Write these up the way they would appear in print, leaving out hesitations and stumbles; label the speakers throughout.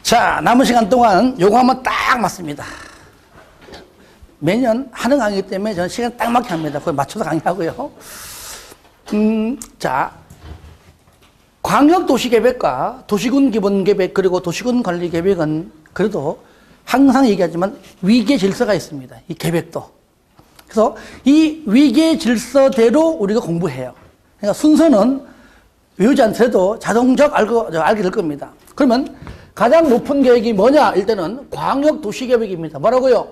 Speaker 1: 자, 남은 시간 동안 요거 하면 딱 맞습니다. 매년 하는 강의이기 때문에 저는 시간 딱 맞게 합니다. 그걸 맞춰서 강의하고요. 자, 광역도시계획과 도시군기본계획 그리고 도시군관리계획은 그래도 항상 얘기하지만 위계 질서가 있습니다. 이 계획도. 그래서 이 위계 질서대로 우리가 공부해요. 그러니까 순서는 외우지 않더라도 자동적 알게 될 겁니다. 그러면 가장 높은 계획이 뭐냐? 일단은 광역도시계획입니다. 뭐라고요?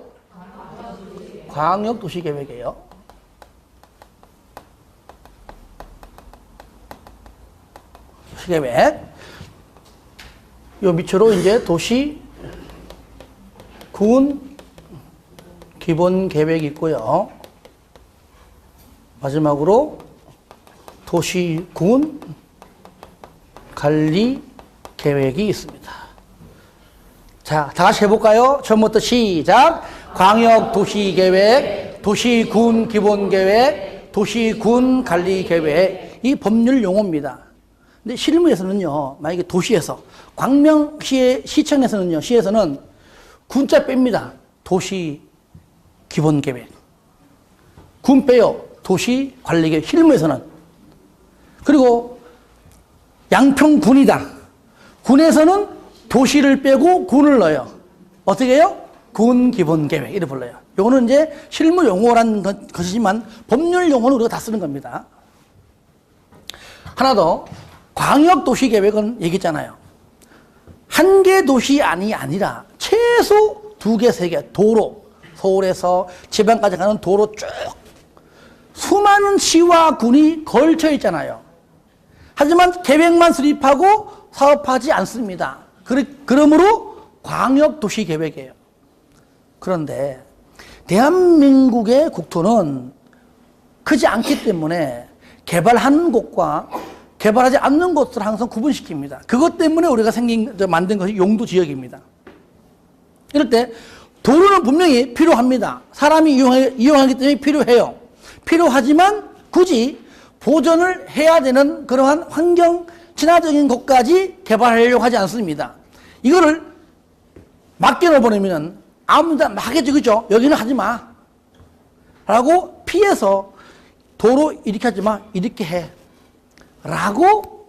Speaker 1: 광역도시계획이에요. 도시계획. 요 밑으로 이제 도시, 군, 기본계획이 있고요. 마지막으로 도시, 군, 관리 계획이 있습니다. 자, 다 같이 해볼까요? 처음부터 시작. 광역도시계획, 도시군기본계획, 도시군관리계획. 이 법률 용어입니다. 근데 실무에서는요, 만약에 도시에서, 광명시의 시청에서는요, 시에서는 군자 뺍니다. 도시기본계획. 군 빼요. 도시관리계획. 실무에서는. 그리고 양평군이다. 군에서는 도시를 빼고 군을 넣어요. 어떻게 해요? 군기본계획. 이렇게 불러요. 요거는 이제 실무 용어라는 것이지만 법률 용어는 우리가 다 쓰는 겁니다. 하나 더. 광역도시계획은 얘기했잖아요. 한 개 도시 아니라 최소 2개, 3개 도로. 서울에서 지방까지 가는 도로 쭉 수많은 시와 군이 걸쳐 있잖아요. 하지만 계획만 수립하고 사업하지 않습니다. 그러므로 광역도시계획이에요. 그런데 대한민국의 국토는 크지 않기 때문에 개발하는 곳과 개발하지 않는 곳을 항상 구분시킵니다. 그것 때문에 우리가 만든 것이 용도지역입니다. 이럴 때 도로는 분명히 필요합니다. 사람이 이용하기 때문에 필요해요. 필요하지만 굳이 보존을 해야 되는 그러한 환경 친화적인 곳까지 개발하려고 하지 않습니다. 이거를 맡겨놓으면 아무나 막 해줘, 그죠? 여기는 하지 마. 라고 피해서 도로 이렇게 하지 마. 이렇게 해. 라고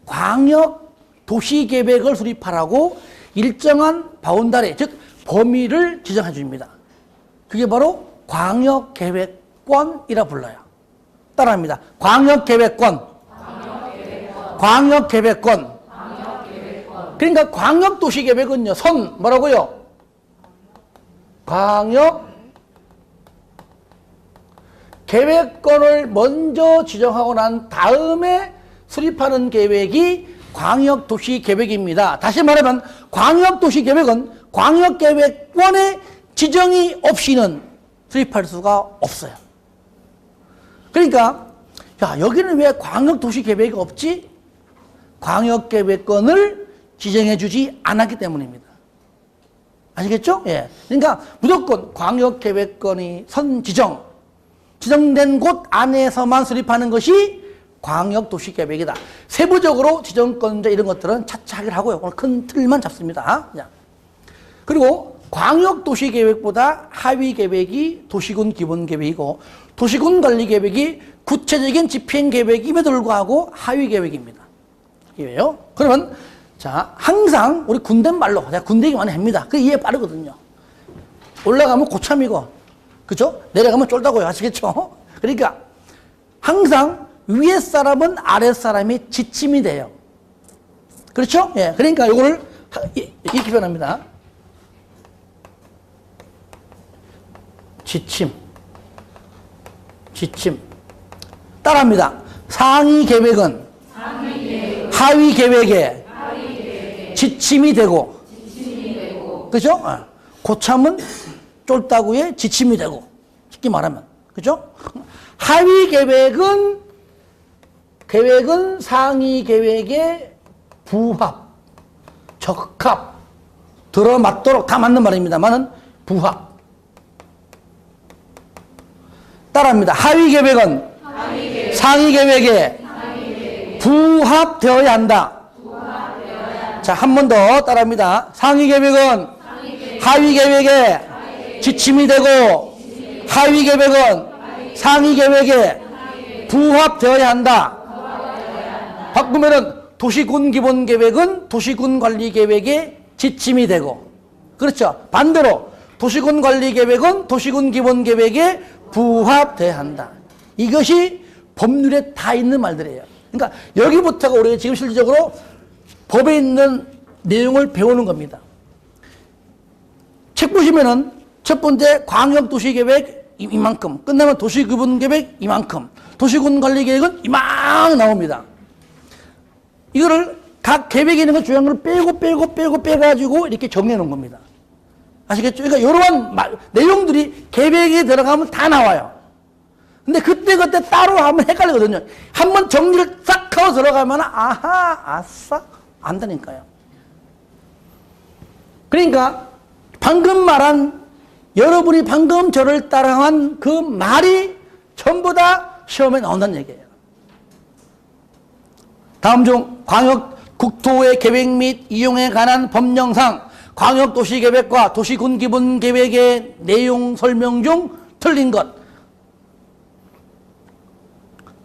Speaker 1: 광역 도시계획을 수립하라고 일정한 바운다리, 즉 범위를 지정해 줍니다. 그게 바로 광역계획권이라 불러요. 따라합니다. 광역계획권. 광역계획권. 그러니까 광역도시계획은요, 선, 뭐라고요? 광역계획권을 먼저 지정하고 난 다음에 수립하는 계획이 광역도시계획입니다. 다시 말하면 광역도시계획은 광역계획권의 지정이 없이는 수립할 수가 없어요. 그러니까 야, 여기는 왜 광역도시계획이 없지? 광역계획권을 지정해 주지 않았기 때문입니다. 아시겠죠? 예. 그러니까 무조건 광역계획권이 지정된 곳 안에서만 수립하는 것이 광역도시계획이다. 세부적으로 지정권자 이런 것들은 차차 하기로 하고요. 오늘 큰 틀만 잡습니다. 그리고 광역도시계획보다 하위 계획이 도시군 기본계획이고 도시군 관리계획이 구체적인 집행계획임에도 불구하고 하위 계획입니다. 이게요. 그러면 자, 항상 우리 군대 말로 제가 군대 얘기 많이 합니다. 그 이해 빠르거든요. 올라가면 고참이고, 그죠? 내려가면 쫄다고요. 아시겠죠? 그러니까 항상 위에 사람은 아래 사람이 지침이 돼요. 그렇죠? 예. 그러니까 이거를 이렇게 표현합니다. 지침. 따라합니다. 상위 계획은 하위 계획에 지침이 되고, 그죠? 고참은 쫄다구에 지침이 되고, 쉽게 말하면, 그죠? 하위 계획은 상위 계획에 부합, 적합, 들어맞도록 다 맞는 말입니다만은 부합. 따라합니다. 하위 계획은 상위 계획에 부합되어야 한다. 자, 한 번 더 따라합니다. 상위 계획은 하위 계획에 지침이 되고 하위 계획은 상위 계획에 부합되어야 한다. 바꾸면은 도시군 기본 계획은 도시군 관리 계획에 지침이 되고, 그렇죠. 반대로 도시군 관리 계획은 도시군 기본 계획에 부합돼야 한다. 이것이 법률에 다 있는 말들이에요. 그러니까 여기부터가 우리가 지금 실질적으로 법에 있는 내용을 배우는 겁니다. 책 보시면은 첫 번째 광역도시계획 이만큼, 끝나면 도시기본계획 이만큼, 도시군 관리계획은 이만 나옵니다. 이거를 각 계획에 있는 거 중요한 걸 빼가지고 이렇게 정리해 놓은 겁니다. 아시겠죠? 그러니까 이러한 내용들이 계획에 들어가면 다 나와요. 근데 그때 따로 하면 헷갈리거든요. 한번 정리를 싹 하고 들어가면 아하, 아싸, 안다니까요. 그러니까 방금 말한 여러분이 방금 저를 따라한 그 말이 전부 다 시험에 나온다는 얘기예요. 다음 중 광역 국토의 계획 및 이용에 관한 법령상 광역도시계획과 도시군기본계획의 내용 설명 중 틀린 것.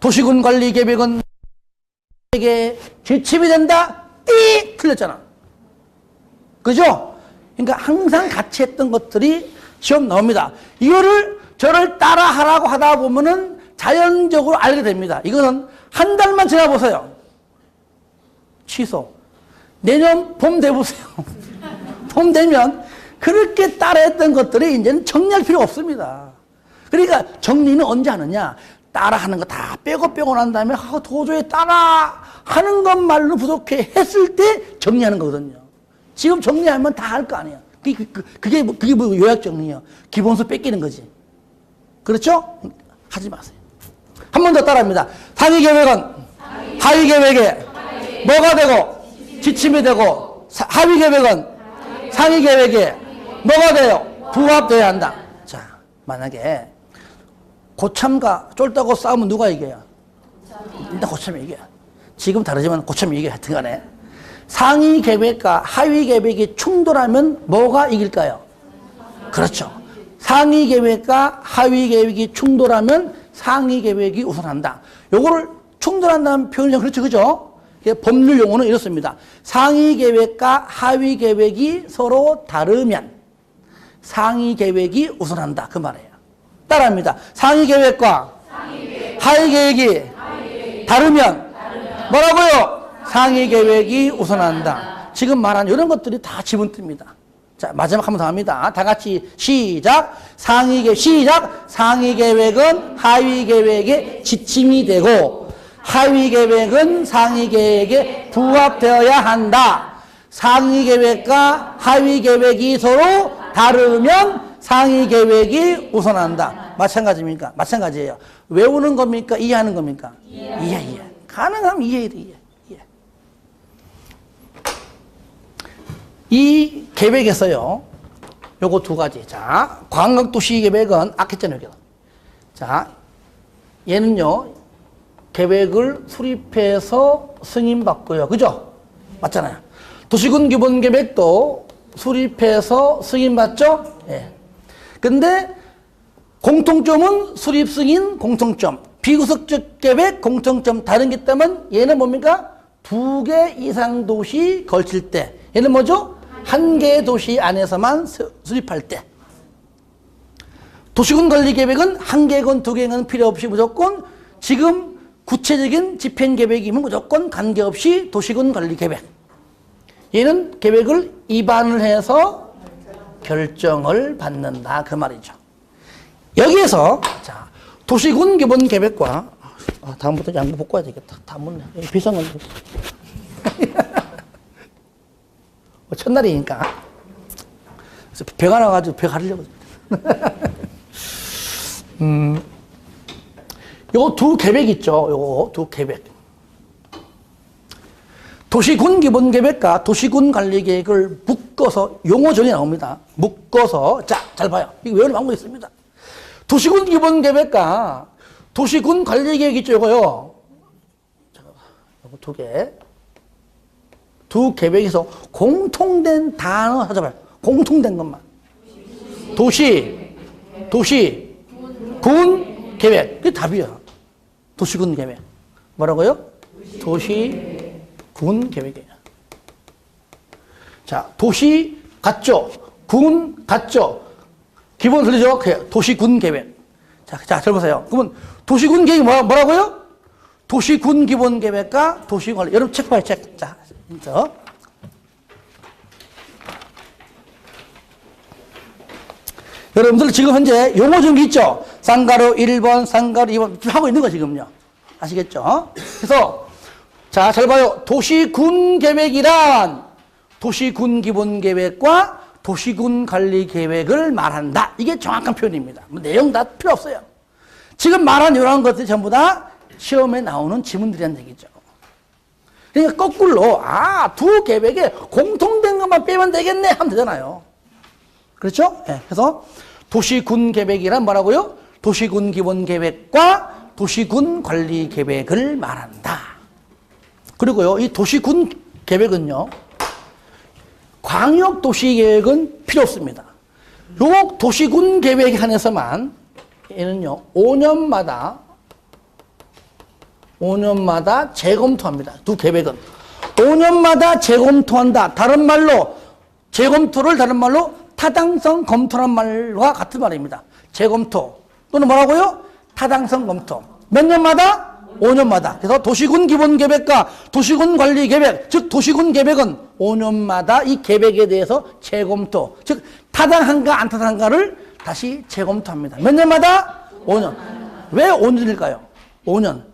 Speaker 1: 도시군관리계획은 에게 지침이 된다. 띠 틀렸잖아. 그죠? 그러니까 항상 같이 했던 것들이 시험 나옵니다. 이거를 저를 따라 하라고 하다 보면은 자연적으로 알게 됩니다. 이거는 한 달만 지나보세요. 취소. 내년 봄 돼보세요. 봄 되면 그렇게 따라했던 것들이 이제는 정리할 필요 없습니다. 그러니까 정리는 언제 하느냐? 따라하는 거 다 빼고 난 다음에 도저히 따라하는 것말로 부족해 했을 때 정리하는 거거든요. 지금 정리하면 다 할 거 아니에요. 그게 뭐 요약 정리예요. 기본수 뺏기는 거지. 그렇죠? 하지 마세요. 한 번 더 따라합니다. 상위 계획은 하위 계획에 뭐가 되고 지침이 되고, 하위 계획은 상위 계획에 뭐가 돼요? 부합돼야 한다. 자, 만약에 고참과 쫄다고 싸우면 누가 이겨요? 일단 고참이 이겨요. 지금 다르지만 고참이 이겨요. 하여튼 간에 상위 계획과 하위 계획이 충돌하면 뭐가 이길까요? 그렇죠. 상위 계획과 하위 계획이 충돌하면 상위 계획이 우선한다. 요거를 충돌한다는 표현이 그렇죠. 그죠? 법률 용어는 이렇습니다. 상위 계획과 하위 계획이 서로 다르면 상위 계획이 우선한다. 그 말이에요. 따라합니다. 상위 계획과 하위 계획이 다르면 뭐라고요? 상위 계획이 우선한다. 지금 말한 이런 것들이 다 지문입니다. 자, 마지막 한 번 더 합니다. 다 같이 시작. 시작. 상위 계획은 하위 계획에 지침이 되고 하위 계획은 상위 계획에 부합되어야 한다. 상위 계획과 하위 계획이 서로 다르면 상위 계획이 우선한다. 마찬가지입니까? 마찬가지예요. 외우는 겁니까? 이해하는 겁니까? 이해. 가능하면 이해. 이 계획에서요, 요거 두 가지. 자, 광역도시계획은 아꼈잖아요. 자, 얘는요, 계획을 수립해서 승인받고요. 그죠? 맞잖아요. 도시군 기본계획도 수립해서 승인받죠? 예. 근데 공통점은 수립 승인 공통점, 비구석적 계획 공통점 다른 게 있다면 얘는 뭡니까? 2개 이상 도시 걸칠 때. 얘는 뭐죠? 1개의 도시 안에서만 수립할 때. 도시군 관리 계획은 1개건 2개건 필요 없이 무조건 지금 구체적인 집행 계획이면 무조건 관계없이 도시군 관리 계획. 얘는 계획을 입안을 해서 결정을 받는다. 그 말이죠. 여기에서 자, 도시군 기본 계획과 다음부터 양보 바꿔야 되겠다. 다 묻네. 비싼 건데. 첫날이니까. 그래서 배가 나가지고 배 가리려고. 요 두 계획 있죠. 요 두 계획. 도시군 기본 계획과 도시군 관리 계획을 묶어서 용어정이 나옵니다. 묶어서 자, 잘 봐요. 이거 외우는 방법이 있습니다. 도시군 기본 계획과 도시군 관리 계획 있죠. 요거요. 자, 요거 두 개. 두 계획에서 공통된 단어 찾아봐요. 공통된 것만. 도시, 군, 계획. 그게 답이야. 도시군 계획. 뭐라고요? 도시, 군 계획이에요. 자, 도시 같죠? 군 같죠? 기본 틀리죠? 도시군 계획. 자, 잘 보세요. 그러면 도시군 계획이 뭐라고요? 도시군 기본 계획과 도시관리. 여러분 책 봐요, 책. 자, 진짜. 여러분들 지금 현재 용어 정리 있죠? 쌍가루 1번, 쌍가루 2번 지금 하고 있는 거 지금요. 아시겠죠? 그래서 자, 잘 봐요. 도시군 계획이란 도시군 기본 계획과 도시군 관리 계획을 말한다. 이게 정확한 표현입니다. 뭐 내용 다 필요 없어요. 지금 말한 이런 것들이 전부 다 시험에 나오는 지문들이란 얘기죠. 그러니까 거꾸로 두 계획에 공통된 것만 빼면 되겠네 하면 되잖아요. 그렇죠? 네. 그래서 도시군 계획이란 뭐라고요? 도시군 기본 계획과 도시군 관리 계획을 말한다. 그리고요, 이 도시군 계획은요, 광역 도시 계획은 필요 없습니다. 요 도시군 계획에 한해서만 얘는요, 5년마다 재검토합니다. 두 계획은 5년마다 재검토한다. 재검토를 다른 말로 타당성 검토란 말과 같은 말입니다. 재검토 또는 뭐라고요? 타당성 검토. 몇 년마다? 5년마다. 그래서 도시군 기본 계획과 도시군 관리 계획, 즉 도시군 계획은 5년마다 이 계획에 대해서 재검토, 즉 타당한가 안 타당한가를 다시 재검토합니다. 몇 년마다? 5년. 왜 5년일까요? 5년.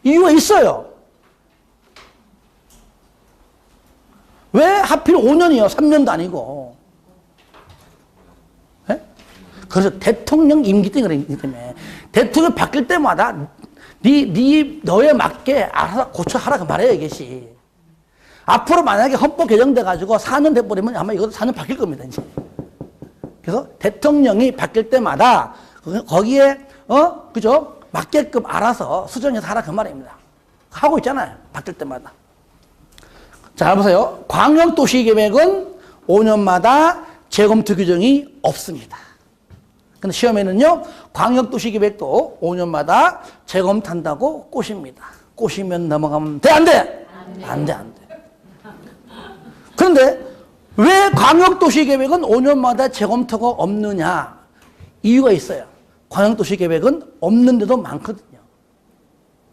Speaker 1: 이유가 있어요. 왜 하필 5년이요? 3년도 아니고. 네? 그래서 대통령 임기 때문에 대통령 바뀔 때마다 너에 맞게 알아서 고쳐하라 그 말이에요, 이것이. 앞으로 만약에 헌법 개정돼가지고 4년 돼버리면 아마 이것도 4년 바뀔 겁니다, 이제. 그래서 대통령이 바뀔 때마다 거기에, 그죠? 맞게끔 알아서 수정해서 하라 그 말입니다. 하고 있잖아요, 바뀔 때마다. 자, 보세요. 광역도시계획은 5년마다 재검토 규정이 없습니다. 근데 시험에는요, 광역도시계획도 5년마다 재검토한다고 꼬십니다. 꼬시면 넘어가면 돼, 안 돼? 안 돼. 그런데 왜 광역도시계획은 5년마다 재검토가 없느냐? 이유가 있어요. 광역도시계획은 없는데도 많거든요.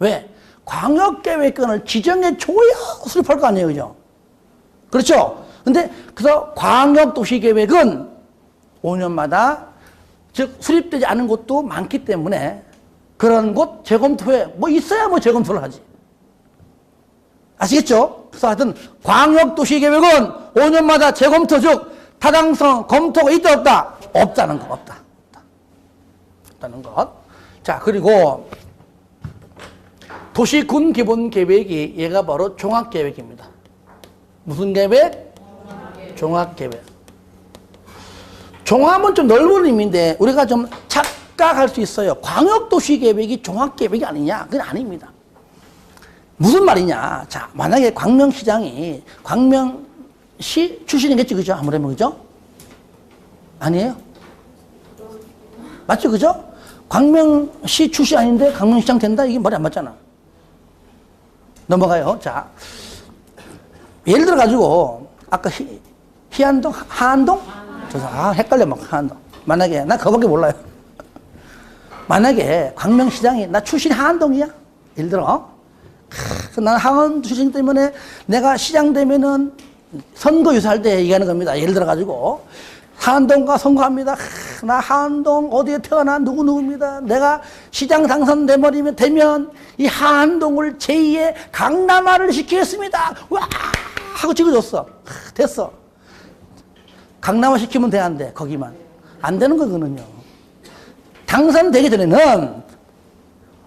Speaker 1: 왜? 광역계획권을 지정해 줘야 수립할 거 아니에요, 그죠? 그렇죠? 근데 그래서 광역도시계획은 5년마다 즉 수립되지 않은 곳도 많기 때문에 그런 곳 재검토에 뭐 있어야 뭐 재검토를 하지. 아시겠죠? 그래서 하여튼 광역도시계획은 5년마다 재검토 즉 타당성 검토가 있다 없다? 없다는 거. 없다는 것. 자, 그리고 도시군 기본 계획이 얘가 바로 종합계획입니다. 무슨 계획? 종합계획. 종합은 좀 넓은 의미인데 우리가 좀 착각할 수 있어요. 광역도시계획이 종합계획이 아니냐? 그건 아닙니다. 무슨 말이냐? 자, 만약에 광명시장이 광명시 출신이겠지, 그죠? 아무래도 그죠? 아니에요? 맞죠, 그죠? 광명시 출신 아닌데 광명시장 된다? 이게 말이 안 맞잖아. 넘어가요. 자, 예를 들어가지고 아까 희안동, 하안동? 헷갈려 막 하안동. 만약에 나 그거밖에 몰라요. 만약에 광명시장이 나 출신 하안동이야. 예를 들어. 난 하안 출신 때문에 내가 시장 되면은 선거 유사할 때 얘기하는 겁니다. 예를 들어가지고 하안동과 선거합니다. 나 하안동 어디에 태어난 누구누구입니다. 내가 시장 당선되면 이 하안동을 제2의 강남화를 시키겠습니다. 와! 하고 찍어줬어. 됐어. 강남화 시키면 돼, 안 돼? 거기만. 안 되는 거거든요. 당선되기 전에는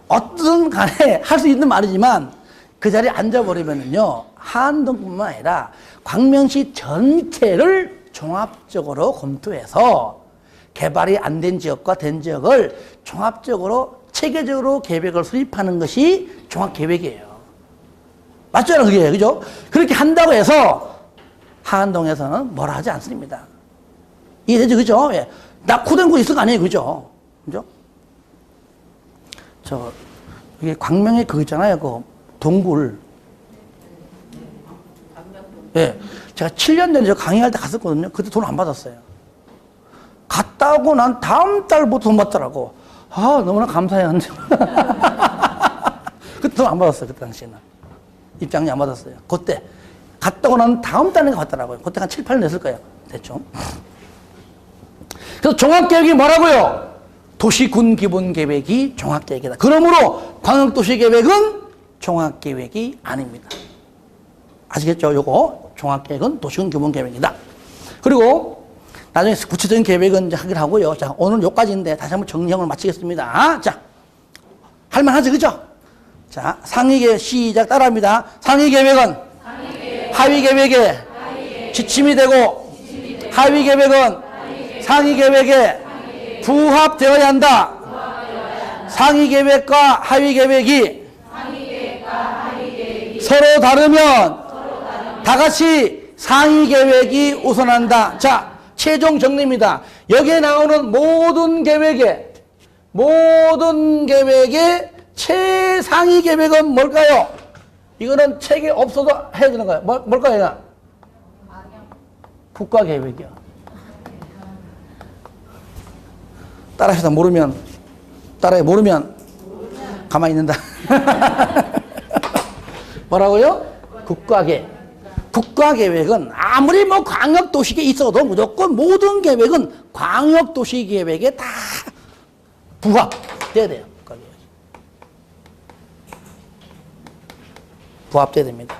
Speaker 1: 어떤 간에 할 수 있는 말이지만 그 자리에 앉아버리면은요, 하안동뿐만 아니라 광명시 전체를 종합적으로 검토해서 개발이 안 된 지역과 된 지역을 종합적으로 체계적으로 계획을 수립하는 것이 종합계획이에요. 맞잖아, 그게. 그죠? 그렇게 한다고 해서 한동에서는 뭐라 하지 않습니다. 이해되죠? 그죠? 예. 낙후된 곳 있을 거 아니에요. 그죠? 그죠? 이게 광명에 그거 있잖아요. 그 동굴. 예. 제가 7년 전에 저 강의할 때 갔었거든요. 그때 돈 안 받았어요. 갔다 오고 난 다음 달부터 돈 받더라고. 아, 너무나 감사해요. 그때 돈 안 받았어요. 그때 당시에는. 입장료 안 받았어요. 그때. 갔다 오고 난 다음 달에 갔더라고요. 그때 한 7, 8년 됐을 거예요. 대충. 그래서 종합계획이 뭐라고요? 도시군 기본계획이 종합계획이다. 그러므로 광역도시계획은 종합계획이 아닙니다. 아시겠죠? 요거 종합계획은 도시군 기본계획이다. 그리고 나중에 구체적인 계획은 이제 하기로 하고요. 자, 오늘 요까지인데 다시 한번 정리형을 마치겠습니다. 자, 할만하죠? 그죠? 자, 상위계획 시작 따라합니다. 상위계획은 하위계획에 지침이 되고 하위계획은 상위계획에 부합되어야 한다. 상위계획과 하위계획이 서로 다르면 다 같이 상위계획이 우선한다. 자, 최종 정리입니다. 여기에 나오는 모든 계획의 최상위 계획은 뭘까요? 이거는 책에 없어도 해야 되는 거예요. 뭘까요? 국가계획이요. 따라해서 모르면 가만히 있는다. 뭐라고요? 국가계획은 아무리 뭐 광역도시계획이 있어도 무조건 모든 계획은 광역도시계획에 다 부합돼야 돼요. 부합돼야 됩니다.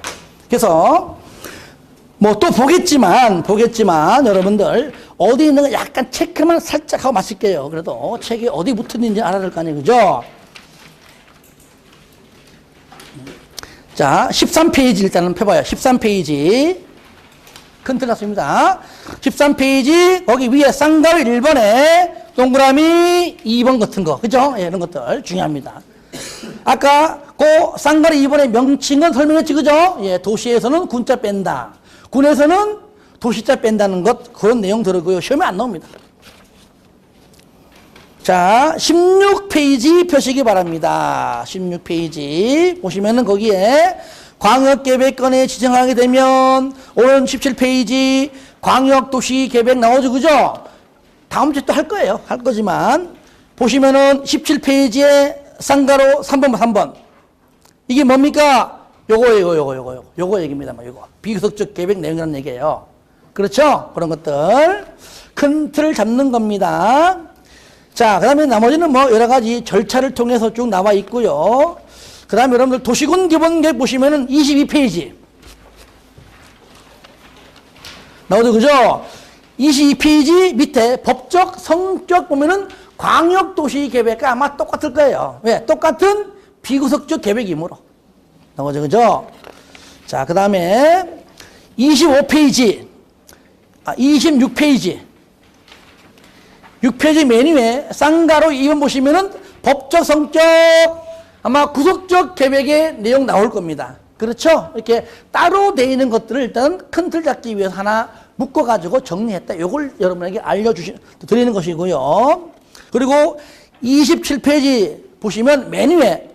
Speaker 1: 그래서 뭐 또 보겠지만 여러분들 어디 있는 거 약간 체크만 살짝 하고 마실게요. 그래도 책이 어디 붙었는지 알아야 될 거 아니에요. 그죠? 자, 13페이지 일단은 펴봐요. 13페이지. 큰 틀 났습니다. 13페이지, 거기 위에 쌍가루 1번에 동그라미 2번 같은 거. 그죠? 예, 이런 것들 중요합니다. 아까 그 쌍가루 2번의 명칭은 설명했지, 그죠? 예, 도시에서는 군자 뺀다. 군에서는 도시자 뺀다는 것, 그런 내용 들어고요. 시험에 안 나옵니다. 자, 16페이지 펴시기 바랍니다. 16페이지 보시면은 거기에 광역계획권에 지정하게 되면 오른 17페이지 광역도시계획 나오죠, 그죠? 다음 주에 또 할 거예요. 할 거지만 보시면은 17페이지에 쌍가로 3번. 이게 뭡니까? 요거 얘기입니다. 요거. 비교섭적 계획 내용이라는 얘기예요. 그렇죠? 그런 것들. 큰 틀을 잡는 겁니다. 자, 그 다음에 나머지는 뭐 여러 가지 절차를 통해서 쭉 나와 있고요. 그 다음에 여러분들 도시군 기본계획 보시면은 22페이지. 나오죠, 그죠? 22페이지 밑에 법적, 성적 보면은 광역도시계획과 아마 똑같을 거예요. 왜? 똑같은 비구석적 계획이므로. 나오죠, 그죠? 자, 그 다음에 26페이지. 6페이지 맨 위에 쌍가로 2번 보시면은 법적, 성적, 아마 구속적 계획의 내용 나올 겁니다. 그렇죠? 이렇게 따로 돼 있는 것들을 일단 큰 틀 잡기 위해서 하나 묶어가지고 정리했다. 요걸 여러분에게 드리는 것이고요. 그리고 27페이지 보시면 맨 위에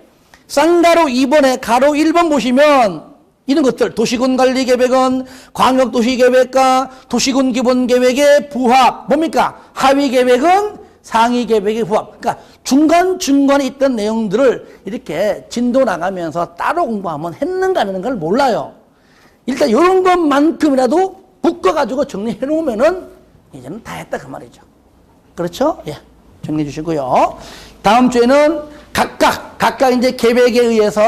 Speaker 1: 쌍가로 2번에 가로 1번 보시면 이런 것들, 도시군관리계획은 광역도시계획과 도시군기본계획의 부합. 뭡니까? 하위계획은 상위계획의 부합. 그러니까 중간에 있던 내용들을 이렇게 진도 나가면서 따로 공부하면 했는가 안 했는가를 몰라요. 일단 이런 것만큼이라도 묶어가지고 정리해 놓으면은 이제는 다 했다 그 말이죠. 그렇죠? 예. 정리해 주시고요. 다음 주에는 각각 이제 계획에 의해서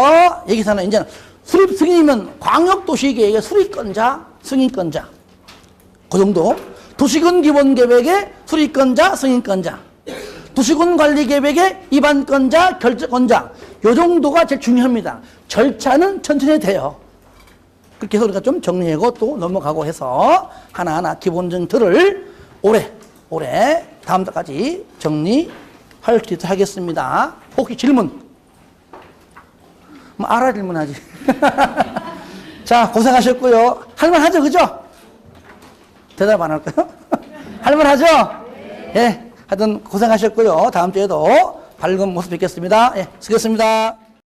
Speaker 1: 여기서는 이제는 수립 승인이면 광역도시계획의 수립권자, 승인권자. 그 정도. 도시군 기본계획의 수립권자, 승인권자. 도시군 관리계획의 입안권자, 결정권자. 요 정도가 제일 중요합니다. 절차는 천천히 돼요. 그렇게 해서 우리가 좀 정리하고 또 넘어가고 해서 하나하나 기본적인 틀을 올해 다음 달까지 정리할 수 있도록 하겠습니다. 혹시 질문? 뭐 알아 질문하지. 자, 고생하셨고요. 할만하죠, 그죠? 대답 안 할까요? 할만하죠? 예. 하여튼 고생하셨고요. 다음 주에도 밝은 모습 뵙겠습니다. 예, 수고했습니다.